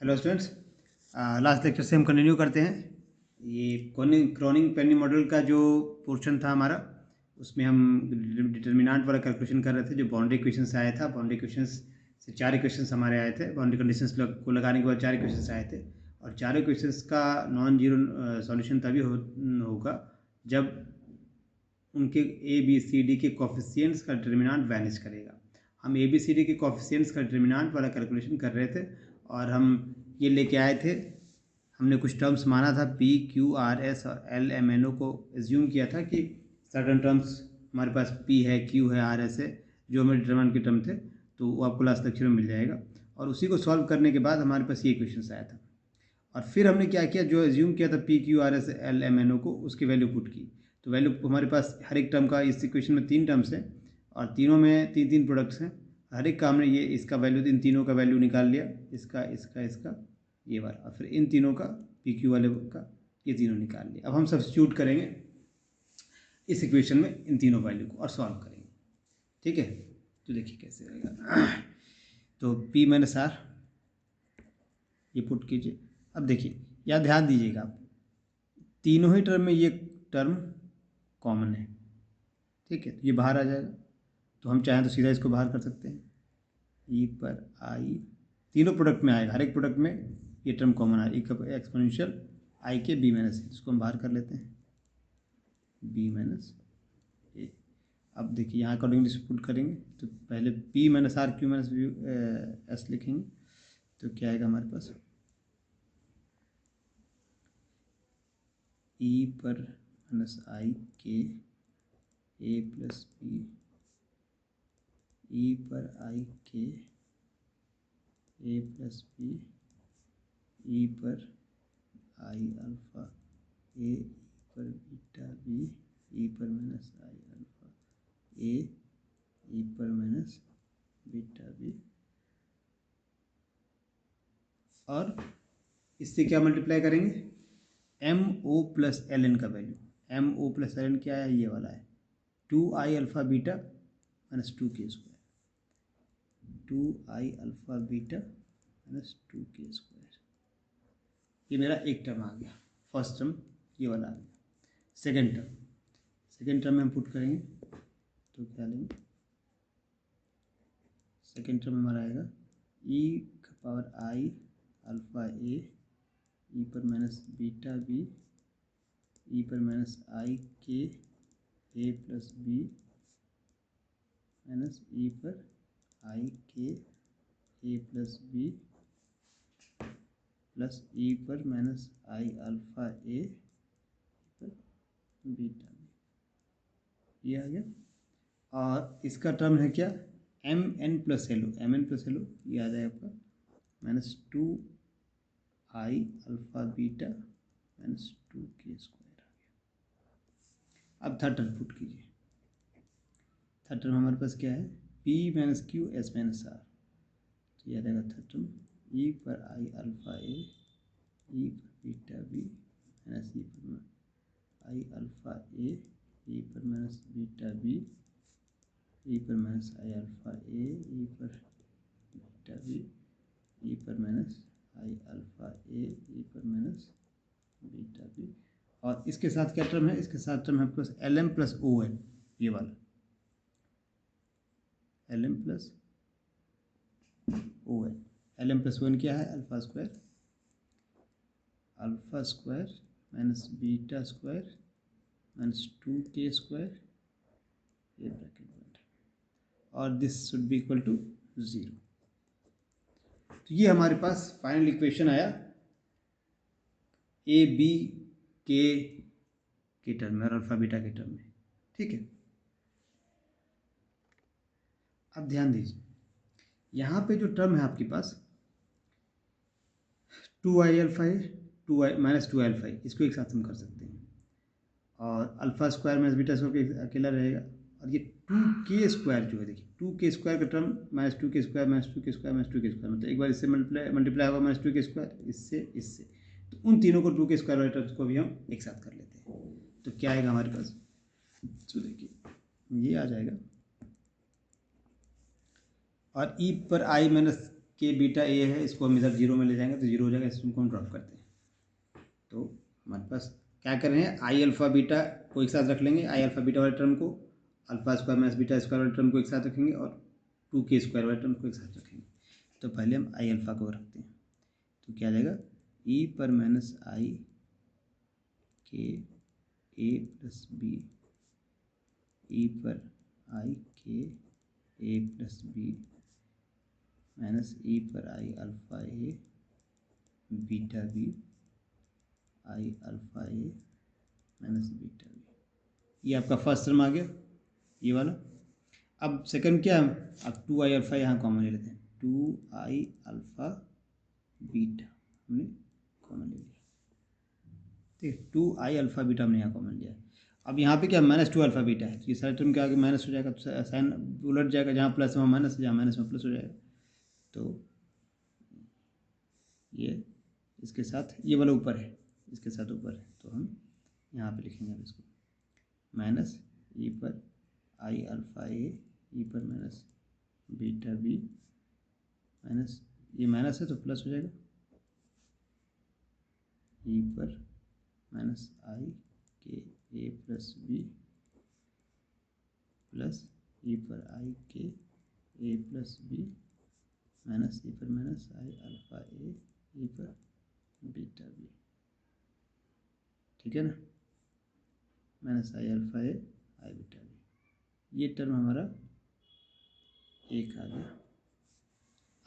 Hello students, last lecture से हम continue करते हैं। ये क्रॉनिक पेनी मॉडल का जो पोर्शन था हमारा, उसमें हम डिटर्मिनेंट वाला कैलकुलेशन कर रहे थे जो बाउंड्री इक्वेशन से आया था। बाउंड्री इक्वेशन से 4 इक्वेशन हमारे आए थे। बाउंड्री कंडीशंस को लगाने के बाद 4 इक्वेशन आए थे, और 4 इक्वेशंस का नॉन जीरो सॉल्यूशन तभी होगा जब उनके ए बी सी डी के कोफिशिएंट्स का डिटर्मिनेंट वैनिश करेगा। हम ए बी सी डी के कोफिशिएंट्स का डिटर्मिनेंट वाला कैलकुलेशन कर रहे थे, और हम ये लेके आए थे। हमने कुछ टर्म्स माना था पी क्यू आर एस और एल एम एन ओ को एज्यूम किया था कि सर्टन टर्म्स हमारे पास पी है, क्यू है, आर एस है, जो हमें डिटर्मिनेंट के टर्म थे, तो वो आपको लास्ट लेक्चर में मिल जाएगा। और उसी को सॉल्व करने के बाद हमारे पास ये इक्वेशन आया था, और फिर हमने क्या किया, जो एज्यूम किया था P Q R S L M N O को, उसकी वैल्यू पुट की। तो वैल्यू हमारे पास हर एक टर्म का, इस इक्वेशन में 3 टर्म्स हैं और तीनों में 3 प्रोडक्ट्स हैं। हर एक का हमने ये इसका वैल्यू, इन तीनों का वैल्यू निकाल लिया, इसका इसका इसका ये वाला, और फिर इन तीनों का पी क्यू वाले का ये तीनों निकाल लिया। अब हम सब्स्टिट्यूट करेंगे इस इक्वेशन में इन तीनों वैल्यू को और सॉल्व करेंगे। ठीक है, तो देखिए कैसे रहेगा। तो पी माइनस आर ये पुट कीजिए। अब देखिए, या ध्यान दीजिएगा, आप तीनों ही टर्म में ये टर्म कॉमन है। ठीक है, तो ये बाहर आ जाएगा, तो हम चाहें तो सीधा इसको बाहर कर सकते हैं। ई पर आई तीनों प्रोडक्ट में आएगा, हर एक प्रोडक्ट में ये टर्म कॉमन आएगा। ई का एक्सपोनेंशियल आई के बी माइनस ए, जिसको हम बाहर कर लेते हैं, बी माइनस ए। अब देखिए यहाँ अकॉर्डिंगली पुट करेंगे, तो पहले P minus R Q minus S लिखेंगे, तो क्या आएगा हमारे पास, ई पर माइनस आई के ए प्लस बी, ई पर आई के ए प्लस बी, ई पर आई अल्फा ए, ई पर बीटा बी, ई पर माइनस आई अल्फा ए, ई पर माइनस बीटा बी। और इससे क्या मल्टीप्लाई करेंगे, M O plus L N का value. M O plus L N क्या है, ये वाला है 2i alpha beta minus 2k square, 2i alpha beta minus 2k square. ये मेरा एक टर्म आ गया, फर्स्ट टर्म ये वाला आ गया। सेकेंड टर्म में हम पुट करेंगे, तो क्या लेंगे, सेकेंड टर्म हमारा आएगा ई का पावर आई अल्फा ए, ई पर माइनस बीटा बी, ई पर माइनस आई के A plus B minus E पर आई के ए प्लस बी प्लस ई पर माइनस आई अल्फा ए पर बीटा बी, ये आ गया। और इसका टर्म है क्या, M N plus L O, M N plus L O, ये आ जाएगा आपका minus 2i alpha beta minus 2k square आ गया। अब थर्ड टर्म पुट कीजिए। थर्ड टर्म हमारे पास क्या है, p minus Q S minus R, तो ये आ जाएगा थर्ड टर्म ई पर आई अल्फा ए, ई पर बीटा बी माइनस ई पर आई अल्फा ए, ई पर माइनस बीटा बी, ई पर माइनस आई अल्फा ए, ई पर बीटा बी, ई पर माइनस आई अल्फा ए, ई पर माइनस बीटा बी। और इसके साथ क्या टर्म है, इसके साथ टर्म है आपके पास L M plus O N, ये वाला L M plus O N. L M plus O N क्या है, alpha square minus beta square minus 2k square, ये ब्रैकेट बंद, और this should be equal to 0। तो ये हमारे पास फाइनल इक्वेशन आया ए बी के टर्म में और अल्फा बीटा के टर्म में। ठीक है, अब ध्यान दीजिए, यहाँ पे जो टर्म है आपके पास 2i अल्फा है, 2i माइनस 2i अल्फा है, इसको एक साथ हम कर सकते हैं, और alpha square minus beta square अकेला रहेगा। और ये 2k स्क्वायर जो है, देखिए 2k स्क्वायर का term minus 2k square minus 2k square minus 2k square, मतलब एक बार इससे मल्टीप्लाई होगा माइनस 2k स्क्वायर, इससे, तो उन तीनों को 2k स्क्वायर वाले टर्म्स को भी हम एक साथ कर लेते हैं। तो क्या आएगा हमारे पास, तो देखिए ये आ जाएगा, और ई पर आई माइनस के बीटा ए है, इसको हम इधर जीरो में ले जाएंगे तो जीरो हो जाएगा, इसको हम ड्रॉप करते हैं। तो हमारे पास क्या कर रहे हैं, आई अल्फ़ा बीटा को एक साथ रख लेंगे, आई अल्फ़ा बीटा वाले टर्म को, alpha square minus beta square वाले टर्म को एक साथ रखेंगे और 2k² वाले टर्म को एक साथ रखेंगे। तो पहले हम आई अल्फ़ा को रखते हैं, तो क्या आ जाएगा, ई पर माइनस आई के ए प्लस बी, ई पर आई के A plus B minus E पर I alpha A beta B I alpha A minus beta B. ये आपका फर्स्ट टर्म आ गया, ये वाला। अब सेकंड क्या है, अब 2i अल्फ़ा यहाँ कॉमन ले लेते हैं, 2i अल्फ़ा बीटा हमने कॉमन ले लिया, ठीक है, 2i अल्फ़ा बीटा हमने यहाँ कॉमन लिया। अब यहाँ पे क्या -2 अल्फ़ा बीटा है, तो ये सारे टर्म के आगे माइनस हो जाएगा, तो साइन उलट जाएगा, जहाँ प्लस में माइनस, जहाँ माइनस में प्लस हो जाएगा। तो ये इसके साथ ये वाला ऊपर है, इसके साथ ऊपर है, तो हम यहाँ पे लिखेंगे अब इसको माइनस ई पर आई अल्फ़ा ए ई पर माइनस बीटा बी माइनस, ये माइनस है तो प्लस हो जाएगा, ई पर माइनस आई के ए प्लस बी प्लस ई पर आई के A plus B minus E पर माइनस आई अल्फ़ा ए ई पर बीटा बी, ठीक है ना, minus I alpha A I beta B. ये टर्म हमारा एक आ गया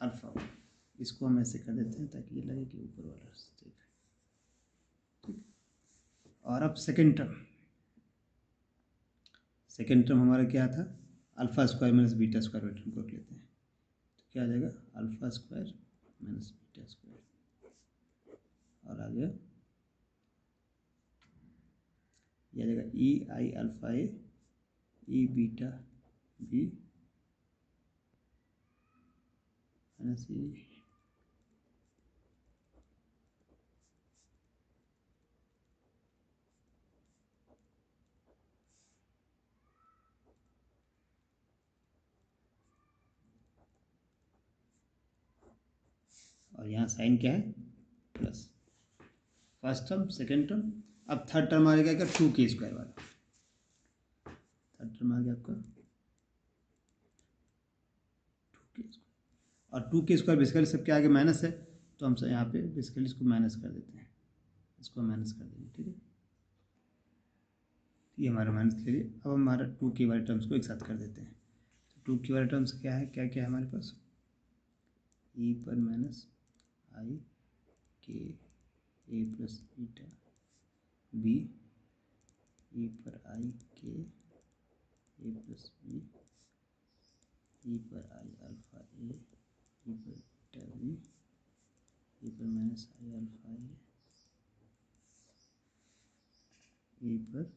अल्फ़ा, इसको हम ऐसे कर देते हैं ताकि ये लगे कि ऊपर वाला स्टेप है, ठीक। और अब सेकेंड टर्म हमारा क्या था, alpha square minus beta square वाले टर्म को रख लेते हैं, तो क्या आ जाएगा, alpha square minus beta square, और आ गया ये आ जाएगा E I alpha A E beta B minus E और यहाँ साइन क्या है, plus. First term, second term. अब थर्ड टर्म आ जाएगा क्या, 2k² वाला, थर्ड टर्म आ गया आपका 2k², और 2k² बेसिकली सबके आगे माइनस है, तो हम यहाँ पे बेसिकली इसको माइनस कर देते हैं, इसको माइनस कर देंगे, ठीक है, ये हमारा माइनस ले लिया। अब हमारा 2k वाले टर्म्स को एक साथ कर देते हैं, तो 2k वाले टर्म्स क्या है, क्या क्या है हमारे पास, ई पर माइनस आई के A plus beta B E पर आई के ए प्लस बी ई पर आई अल्फ़ा ए ई पर बीटा बी ई पर माइनस आई अल्फ़ा ए पर,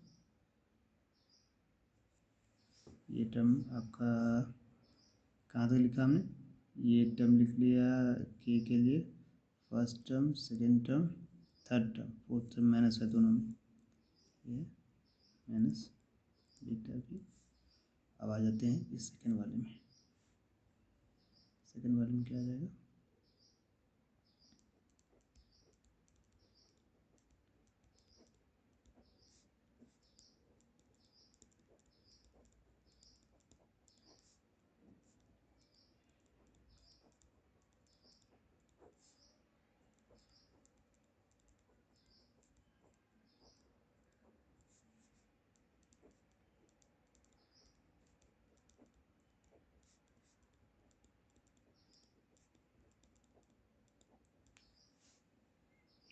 ये टर्म आपका कहाँ तक लिखा हमने, ये टर्म लिख लिया के लिए, first term, second term, third term, fourth term minus है दोनों में, ये माइनस बीटा बी। अब आ जाते हैं इस सेकेंड वाले में, सेकेंड वाले में क्या आ जाएगा,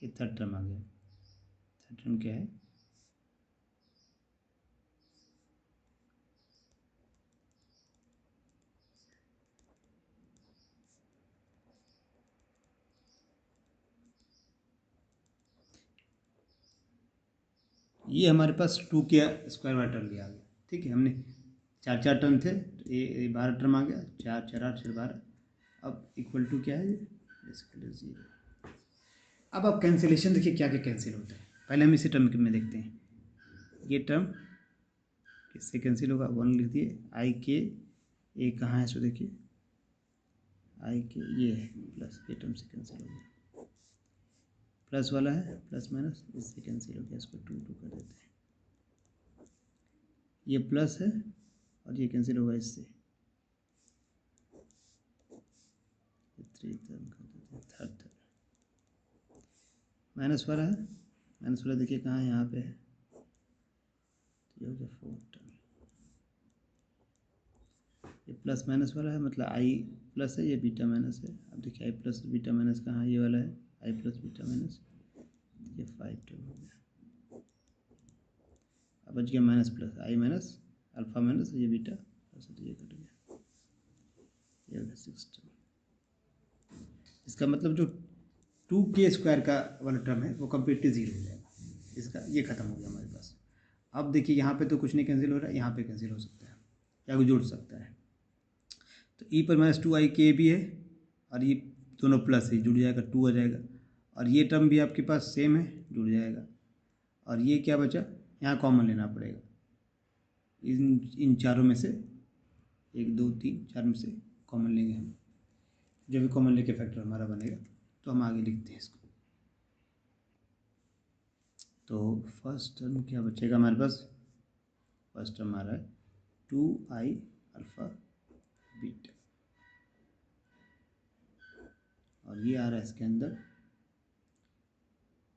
ये थर्ड टर्म आ गया। थर्ड टर्म क्या है, ये हमारे पास 2k² वाला टर्म भी आ गया, ठीक है, हमने चार टर्म थे, तो ये 12 टर्म आ गया, 4 4 8 4 12। अब इक्वल टू क्या है, ये बेसिकली 0। अब आप कैंसिलेशन देखिए क्या क्या कैंसिल होता है, पहले हम इसी टर्म में देखते हैं, ये टर्म किससे कैंसिल होगा, 1 लिख दिए, आई के ए कहाँ है, सो देखिए आई के ये है प्लस, ये टर्म से कैंसिल हो गया, प्लस वाला है प्लस माइनस इससे कैंसिल हो गया, इसको 2 2 कर देते हैं, ये प्लस है और ये कैंसिल होगा इससे, 3 टर्म कर देते हैं, थर्ड टर्म माइनस वाला है, माइनस वाला देखिए कहाँ है, यहाँ पे है, तो ये हो गया 4 टर्म, ये प्लस माइनस वाला है मतलब आई प्लस है, ये बीटा माइनस है, अब देखिए आई प्लस बीटा माइनस कहाँ, ये वाला है आई प्लस बीटा माइनस, ये 5 टर्म हो गया, अब बच गया माइनस प्लस आई माइनस अल्फा माइनस ये बीटा प्लस, तो ये कट गया, ये हो गया 6 टर्म। इसका मतलब जो 2k² का वाला टर्म है वो कम्प्लीटली जीरो हो जाएगा, इसका ये खत्म हो गया हमारे पास। अब देखिए यहाँ पे तो कुछ नहीं कैंसिल हो रहा है, यहाँ पे कैंसिल हो सकता है या कोई जोड़ सकता है, तो ई पर माइनस 2ik भी है और ये दोनों प्लस है, जुड़ जाएगा 2 आ जाएगा, और ये टर्म भी आपके पास सेम है जुड़ जाएगा, और ये क्या बचा, यहाँ कॉमन लेना पड़ेगा, इन चारों में से 1 2 3 4 में से कॉमन लेंगे हम, जो भी कॉमन लेके फैक्टर हमारा बनेगा, तो हम आगे लिखते हैं इसको। तो फर्स्ट टर्म क्या बचेगा हमारे पास, फर्स्ट टर्म आ रहा है 2i अल्फ़ा बीटा, और ये आ रहा है इसके अंदर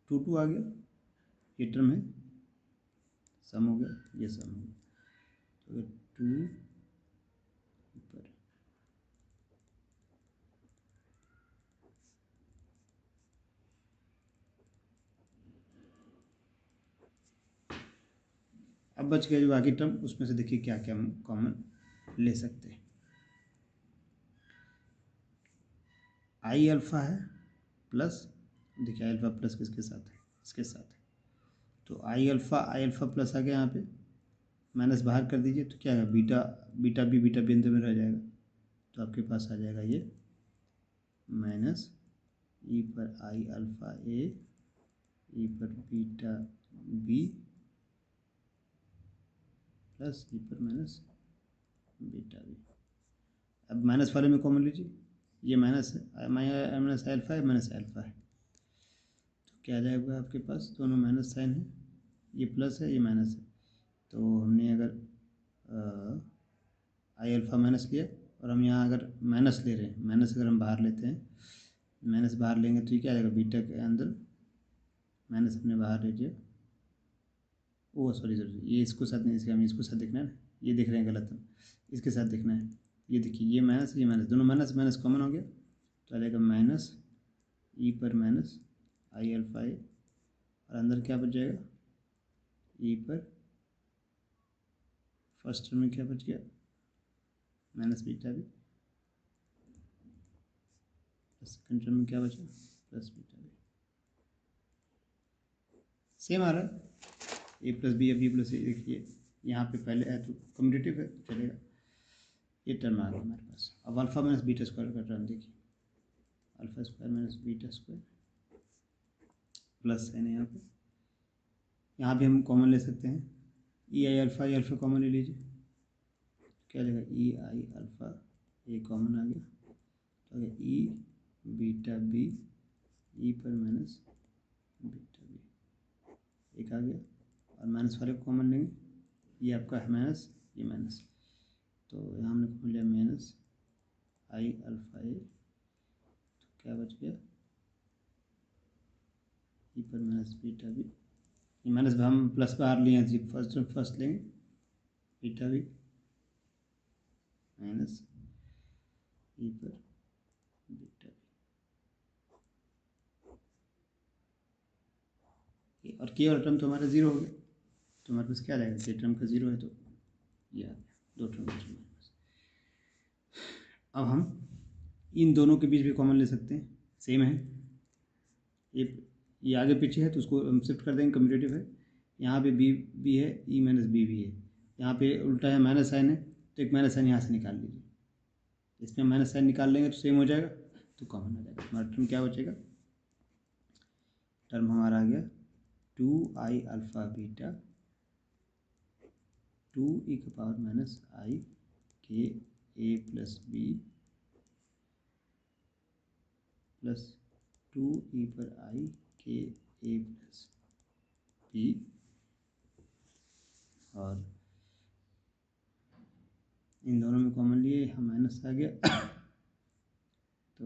2 2 आ गया, ये टर्म है सम हो गया, ये सम हो गया, तो 2 ऊपर, अब बच गया जो बाकी टर्म, उसमें से देखिए क्या क्या हम कॉमन ले सकते हैं, आई अल्फ़ा है प्लस, देखिए आई अल्फ़ा प्लस किसके साथ है, इसके साथ है, तो आई अल्फ़ा प्लस आ गया, यहाँ पे माइनस बाहर कर दीजिए तो क्या है, बीटा भी अंदर में रह जाएगा, तो आपके पास आ जाएगा ये माइनस ई पर आई अल्फ़ा ए, ई पर बीटा बी प्लस ई पर माइनस बीटा बी। अब माइनस वाले में कॉमन लीजिए, ये माइनस है माइनस अल्फ़ा है माइनस अल्फ़ा है, तो क्या आ जाएगा आपके पास, दोनों माइनस साइन है, ये प्लस है ये माइनस है, तो हमने अगर आई अल्फ़ा माइनस लिया और हम यहाँ अगर माइनस ले रहे हैं, माइनस अगर हम बाहर लेते हैं, माइनस बाहर लेंगे तो ये क्या आ जाएगा, बीटा के अंदर माइनस अपने बाहर लीजिए, ओ सॉरी ये इसको साथ नहीं, इसके हमें इसको साथ देखना है ना, ये देख रहे हैं गलत हम, इसके साथ देखना है, ये देखिए ये माइनस दोनों माइनस माइनस कॉमन हो गया, तो आ जाएगा माइनस ई पर माइनस आई अल्फ़ा ए, और अंदर क्या बच जाएगा, ई पर फर्स्ट टर्म में क्या बच गया minus beta B, second term में क्या बचा प्लस बीटा बी, सेम आ रहा है, ए प्लस बी या बी प्लस ए, देखिए यहाँ पे पहले है तो कम्यूटेटिव है तो चलेगा, ये टर्म आ गया हमारे पास। अब अल्फ़ा माइनस बीटा स्क्वायर का टर्म देखिए, alpha square minus beta square plus है ना, यहाँ पे हम कॉमन ले सकते हैं, ई आई अल्फ़ा कॉमन ले लीजिए, क्या लगेगा ई आई अल्फ़ा ए कॉमन आ गया, तो ई बीटा बी ई पर माइनस बीटा बी एक आ गया, और माइनस वाले को कॉमन लेंगे, ये आपका है माइनस ये माइनस, तो यहाँ हमने कॉमन लिया माइनस आई अल्फ़ा ए, तो क्या बच गया ई पर माइनस बीटा बी, ये माइनस हम प्लस बाहर लिए हैं, फर्स्ट लेंगे बीटा बी माइनस ई पर बीटा बी, और के और टर्म तो हमारा ज़ीरो हो गया, तो हमारे पास क्या रहेगा, के टर्म का ज़ीरो है तो ये आ गया, दो टर्म हमारे पास। अब हम इन दोनों के बीच भी कॉमन ले सकते हैं, सेम है, ये आगे पीछे है तो उसको हम शिफ्ट कर देंगे, कम्यूटेटिव है, यहाँ पे बी भी है ई माइनस बी भी है, यहाँ पे उल्टा है माइनस साइन है, तो एक माइनस साइन यहाँ से निकाल लीजिए, इसमें माइनस साइन निकाल लेंगे तो सेम हो जाएगा, तो कॉमन आ जाएगा, हमारा टर्म क्या बचेगा, टर्म हमारा आ गया 2i अल्फ़ा बीटा 2e की पावर माइनस आई के A plus B plus 2e पर i के a प्लस b, और इन दोनों में कॉमन लिए यहाँ माइनस आ गया तो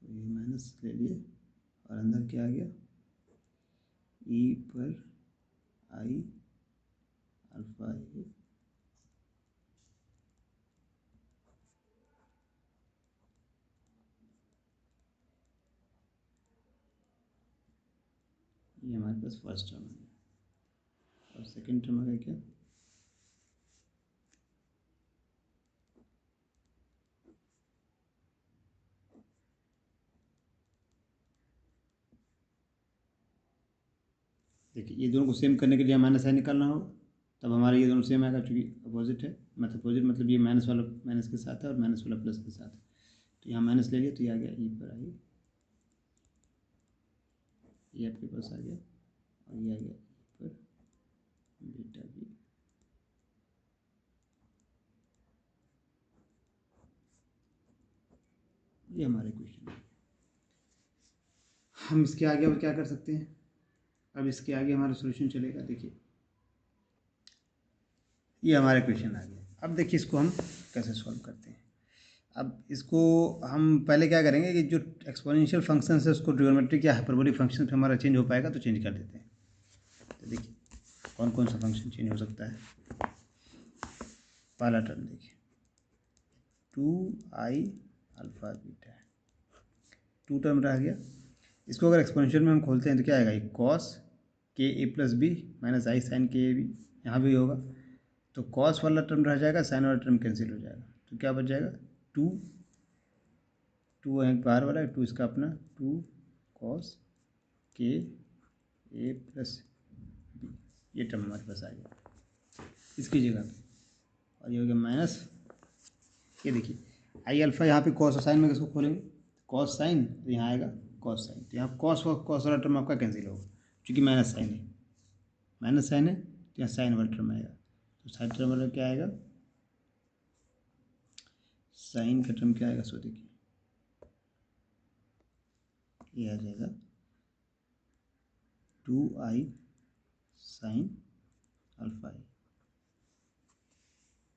ये माइनस ले लिए और अंदर क्या आ गया, e पर i अल्फा ए ये हमारे पास फर्स्ट टर्म है। और सेकेंड टर्म आ गया क्या, देखिए ये दोनों को सेम करने के लिए माइनस साइन निकालना होगा, तब हमारे ये दोनों सेम आएगा, चूँकि अपोजिट है, मतलब अपोजिट मतलब ये माइनस वाला माइनस के साथ है और माइनस वाला प्लस के साथ है, तो यहाँ माइनस ले लिया तो ये आ गया ई पर आई, ये आपके पास आ गया, और ये आ गया ई पर बीटा बी। ये हमारे क्वेश्चन है। हम इसके आगे और क्या कर सकते हैं, अब इसके आगे हमारा सॉल्यूशन चलेगा। देखिए ये हमारे क्वेश्चन आ गया। अब देखिए इसको हम कैसे सॉल्व करते हैं। अब इसको हम पहले क्या करेंगे कि जो एक्सपोनेंशियल फंक्शन है उसको ट्रिग्नोमेट्रिक या हाइपरबोलिक फंक्शन पे हमारा चेंज हो पाएगा तो चेंज कर देते हैं। तो देखिए कौन कौन सा फंक्शन चेंज हो सकता है। पहला टर्म देखिए 2i अल्फा बीटा, 2 टर्म रह गया। इसको अगर एक्सपोनेंशियल में हम खोलते हैं तो क्या आएगा, ये cos K A plus B minus I sign के ए बी, यहाँ भी होगा तो कॉस वाला टर्म रह जाएगा, साइन वाला टर्म कैंसिल हो जाएगा, तो क्या बच जाएगा 2 है बाहर वाला, 2 इसका अपना 2 cos K A plus B, ये टर्म हमारे पास आ गया इसकी जगह पे, और ये हो गया माइनस, ये देखिए आई अल्फा, यहाँ पे कॉस और साइन में किसको खोलेंगे, कॉस साइन, तो यहाँ आएगा कॉस साइन, तो यहाँ कॉस वाला टर्म आपका कैंसिल होगा क्योंकि माइनस साइन है, माइनस साइन है तो यहाँ साइन वाला टर्म आएगा, तो साइन टर्म वाला क्या आएगा, साइन का टर्म क्या आएगा, सो देखिए ये आ जाएगा 2i साइन अल्फा ए,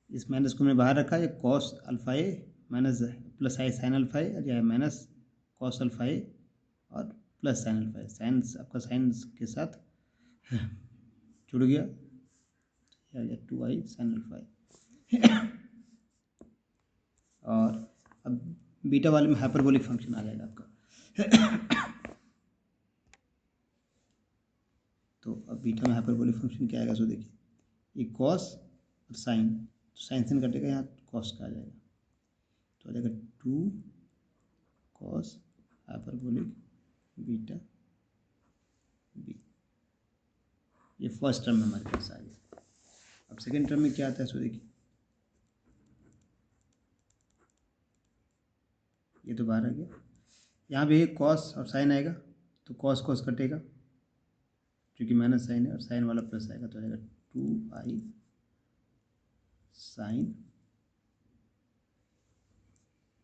इस माइनस को मैंने बाहर रखा, ये कॉस अल्फा ए माइनस प्लस आई साइन अल्फा ए, और यह माइनस कॉस अल्फा ए और plus sign alpha A, sign आपका साइन के साथ जुड़ गया, ये आ गया 2i साइन अल्फा ए। और अब बीटा वाले में हाइपरबोलिक फंक्शन आ जाएगा आपका तो अब बीटा में हाइपरबोलिक फंक्शन क्या आएगा, सो देखिए ये कॉस और साइन, तो साइन साइन कटेगा, यहाँ कॉस का आ जाएगा, तो आ जाएगा 2 कॉस हाइपरबोलिक बीटा बी, ये फर्स्ट टर्म में हमारे पास आ गया। अब सेकेंड टर्म में क्या आता है, सो देखिए ये तो बाहर आ गया, यहाँ भी कॉस और साइन आएगा, तो कॉस कॉस कटेगा क्योंकि माइनस साइन है, और साइन वाला प्लस आएगा, तो आएगा 2i साइन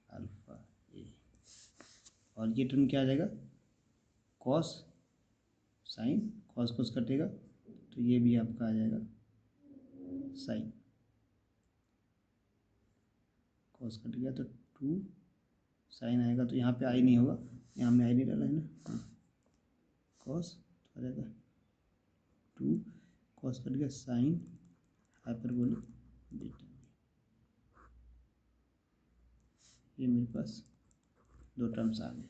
अल्फा ए, और ये टर्म क्या आ जाएगा, कॉस साइन, कॉस कॉस कटेगा तो ये भी आपका आ जाएगा साइन, कॉस कट गया तो 2 साइन आएगा, तो यहाँ पे आई नहीं होगा, यहाँ हमने आई नहीं डाला है ना, कॉस तो आ जाएगा 2 कॉस कट गया साइन हाइपरबोलिक बीटा, ये मेरे पास 2 टर्म्स आ गए।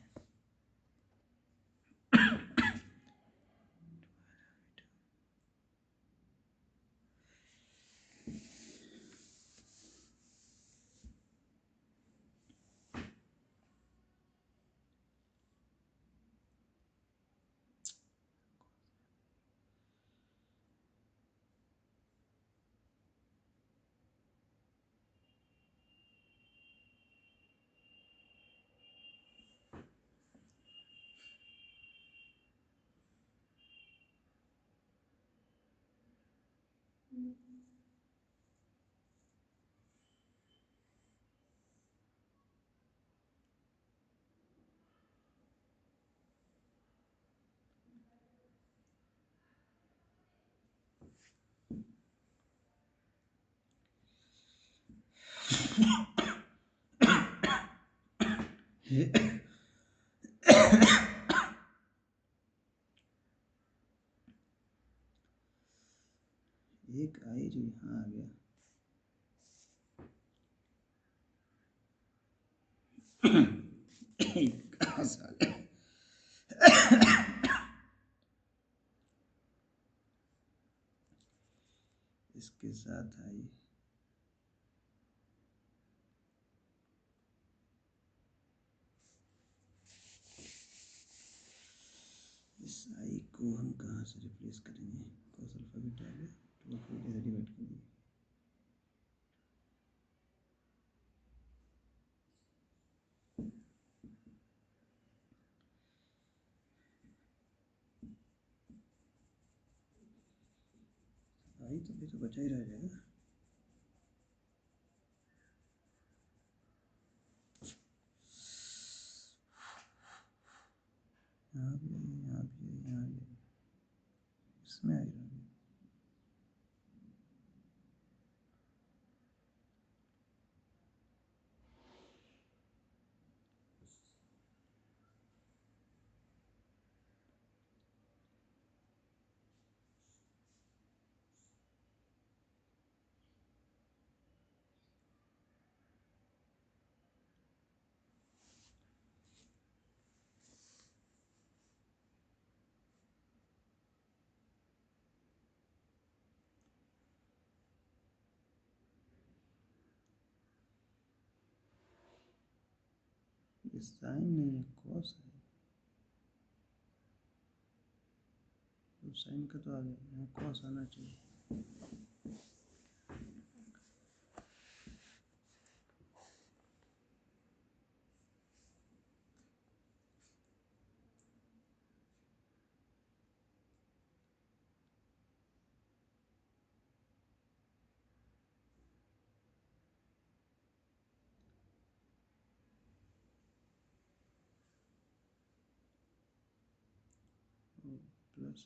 एक आई जो यहाँ आ गया, कहाँ से आ गया? इसके साथ आई, इस आई को हम कहाँ से रिप्लेस करेंगे? कॉस अल्फा बीटा आ गया, तो फिर इधर डिवाइड कर दिए। आई तो भी तो बचा ही रह जाएगा। यहाँ भी है, यहाँ भी है, यहाँ भी है, इसमें आई रहा है। ये साइन नहीं है, कॉस है। तो साइन का तो आ गया, यहाँ कॉस आना चाहिए। प्लस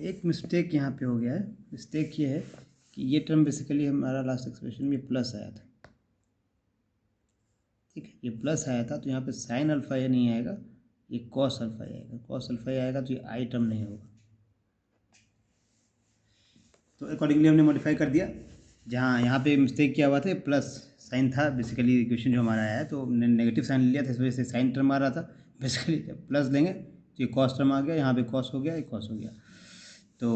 एक मिस्टेक यहाँ पे हो गया है। मिस्टेक ये है कि ये टर्म बेसिकली हमारा लास्ट एक्सप्रेशन में प्लस आया था, ठीक है, ये प्लस आया था, तो यहाँ पे साइन अल्फा ये नहीं आएगा, ये कॉस अल्फा आएगा। कॉस अल्फा आएगा तो ये आई टर्म नहीं होगा। तो अकॉर्डिंगली हमने मॉडिफाई कर दिया। जहाँ यहाँ पे मिस्टेक किया हुआ था, प्लस साइन था बेसिकली, इक्वेशन जो हमारा आया है, तो हमने नेगेटिव साइन लिया था, इस वजह से साइन टर्म आ रहा था। बेसिकली जब प्लस लेंगे तो ये कॉस टर्म आ गया, यहाँ पे कॉस हो गया, ये कॉस हो गया। तो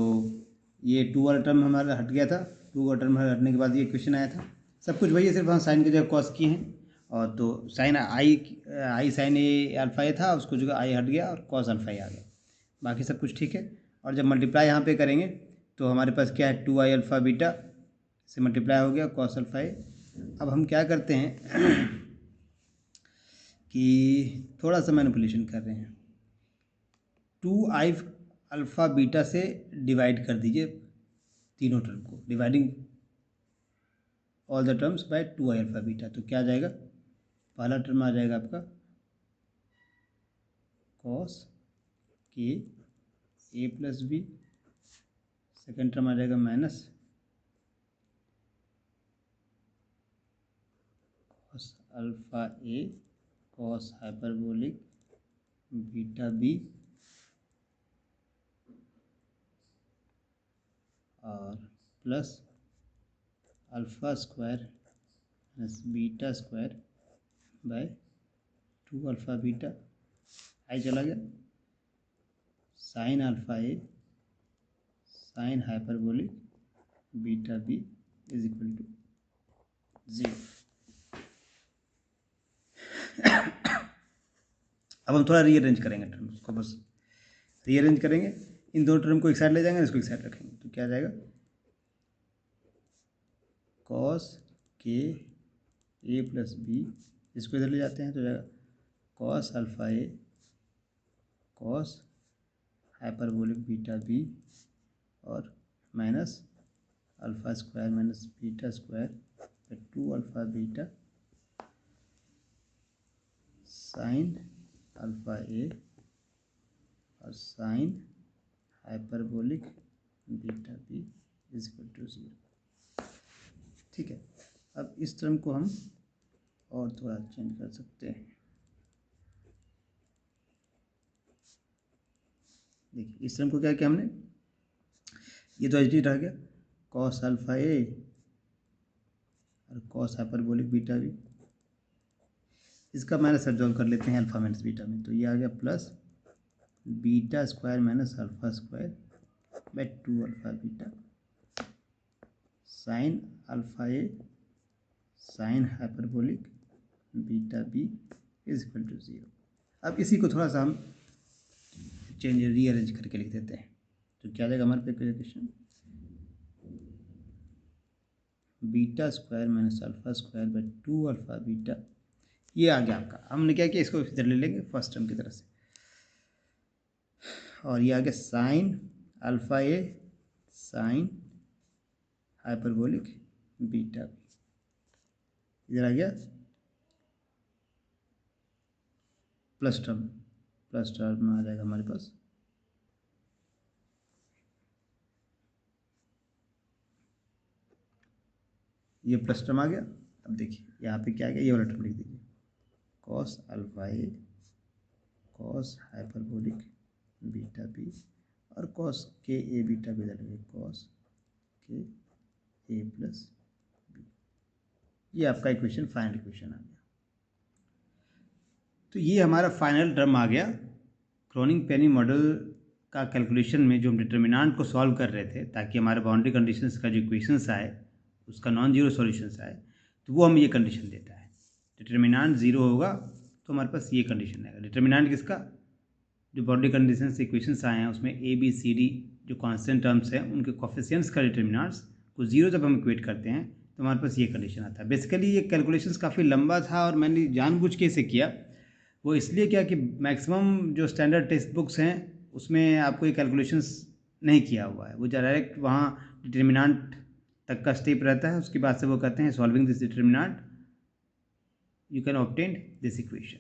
ये टू वाला टर्म हमारा हट गया था। टू वाला टर्म हटने के बाद ये इक्वेशन आया था। सब कुछ वही है, सिर्फ हम साइन की जगह कॉस किए हैं। और तो साइन आई साइन ए अल्फा ए था, उसको जगह आई हट गया और कॉस अल्फा ए आ गया। बाकी सब कुछ ठीक है। और जब मल्टीप्लाई यहाँ पे करेंगे तो हमारे पास क्या है, टू आई अल्फ़ा बीटा से मल्टीप्लाई हो गया कॉस अल्फा ए। अब हम क्या करते हैं कि थोड़ा सा मैनिपुलेशन कर रहे हैं। टू आई अल्फ़ा बीटा से डिवाइड कर दीजिए तीनों टर्म को, dividing all the terms by two I alpha beta. तो क्या आ जाएगा, पहला टर्म आ जाएगा आपका cos K A plus B, second term आ जाएगा minus cos alpha A cos hyperbolic beta B, और plus alpha square minus beta square by two alpha beta, I चला गया, sine alpha A sine hyperbolic beta B is equal to 0। अब हम थोड़ा rearrange करेंगे terms को, बस rearrange करेंगे। इन दोनों टर्म को एक साइड ले जाएंगे, इसको एक साइड रखेंगे, तो क्या आ जाएगा, cos K A plus B, इसको इधर ले जाते हैं तो जाएगा cos alpha A cos hyperbolic beta B और minus alpha square minus beta square two alpha beta sine alpha A और sine hyperbolic beta B is equal to 0। ठीक है, अब इस टर्म को हम और थोड़ा चेंज कर सकते हैं। देखिए इस टर्म को क्या किया हमने, ये तो एच डी रह गया, कॉस अल्फा ए और कॉस हाइपरबोलिक बीटा बी, इसका माइनस सॉल्व कर लेते हैं अल्फा माइनस बीटा में, तो ये आ गया plus beta square minus alpha square by 2 alpha beta sine alpha A sine hyperbolic beta B is equal to 0। अब इसी को थोड़ा सा हम चेंज रीअरेंज करके लिख देते हैं, तो क्या जाएगा हमारे पे question, beta square minus alpha square by 2 alpha beta, ये आ गया आपका। हमने क्या किया, इसको इधर ले लेंगे फर्स्ट टर्म की तरह से, और ये आ गया sign alpha A sine hyperbolic beta B, इधर आ गया प्लस टर्म में आ जाएगा हमारे पास ये प्लस टर्म आ गया। अब देखिए यहाँ पे क्या आ गया, ये वाला टर्म लिख दीजिए, cos alpha A cos hyperbolic beta B और कॉस के ए बीटा बी डालेंगे, cos K A plus B, ये आपका इक्वेशन फाइनल इक्वेशन आ गया। तो ये हमारा फाइनल टर्म आ गया क्रोनिग-पेनी मॉडल का कैलकुलेशन में, जो हम डिटर्मिनेंट को सॉल्व कर रहे थे ताकि हमारे बाउंड्री कंडीशंस का जो इक्वेशंस आए उसका नॉन जीरो सॉल्यूशंस आए, तो वो हमें ये कंडीशन देता है, डिटर्मिनेंट जीरो होगा तो हमारे पास ये कंडीशन आएगा। डिटर्मिनेंट किसका, जो बाउंड्री कंडीशंस इक्वेशंस आए हैं उसमें ए बी सी डी जो कांस्टेंट टर्म्स हैं उनके कोफिशिएंट्स का डिटर्मिनेंट्स को जीरो जब हम इक्वेट करते हैं तो हमारे पास ये कंडीशन आता है। बेसिकली ये कैलकुलेशंस काफ़ी लंबा था और मैंने जानबूझ के इसे किया, वो इसलिए क्या कि मैक्सिमम जो स्टैंडर्ड टेक्स्ट बुक्स हैं उसमें आपको ये कैलकुलेशंस नहीं किया हुआ है, वो डायरेक्ट वहाँ डिटर्मिनेंट तक का स्टेप रहता है, उसके बाद से वो कहते हैं solving this determinant you can obtain this equation.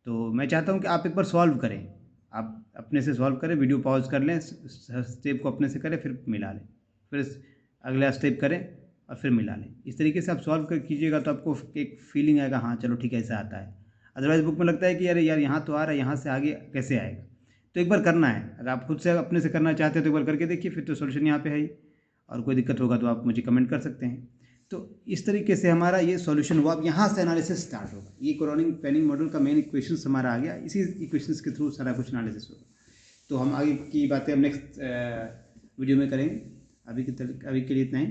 तो मैं चाहता हूँ कि आप एक बार सॉल्व करें, आप अपने से सॉल्व करें, वीडियो पॉज कर लें, स्टेप को अपने से करें, फिर मिला लें, फिर अगला स्टेप करें और फिर मिला लें। इस तरीके से आप सॉल्व कर कीजिएगा तो आपको एक फीलिंग आएगा, हाँ चलो ठीक है ऐसा आता है। अदरवाइज बुक में लगता है कि अरे यार यहाँ तो आ रहा है, यहाँ से आगे कैसे आएगा। तो एक बार करना है, अगर आप खुद से अपने से करना चाहते हैं तो एक बार करके देखिए, फिर तो सोल्यूशन यहाँ पे है ही, और कोई दिक्कत होगा तो आप मुझे कमेंट कर सकते हैं। तो इस तरीके से हमारा ये सॉल्यूशन हुआ। अब यहाँ से एनालिसिस स्टार्ट होगा, ये क्रोनिग-पेनी मॉडल का मेन इक्वेशंस हमारा आ गया, इसी इक्वेशंस के थ्रू सारा कुछ एनालिसिस होगा। तो हम आगे की बातें अब नेक्स्ट वीडियो में करेंगे। अभी के लिए इतना ही।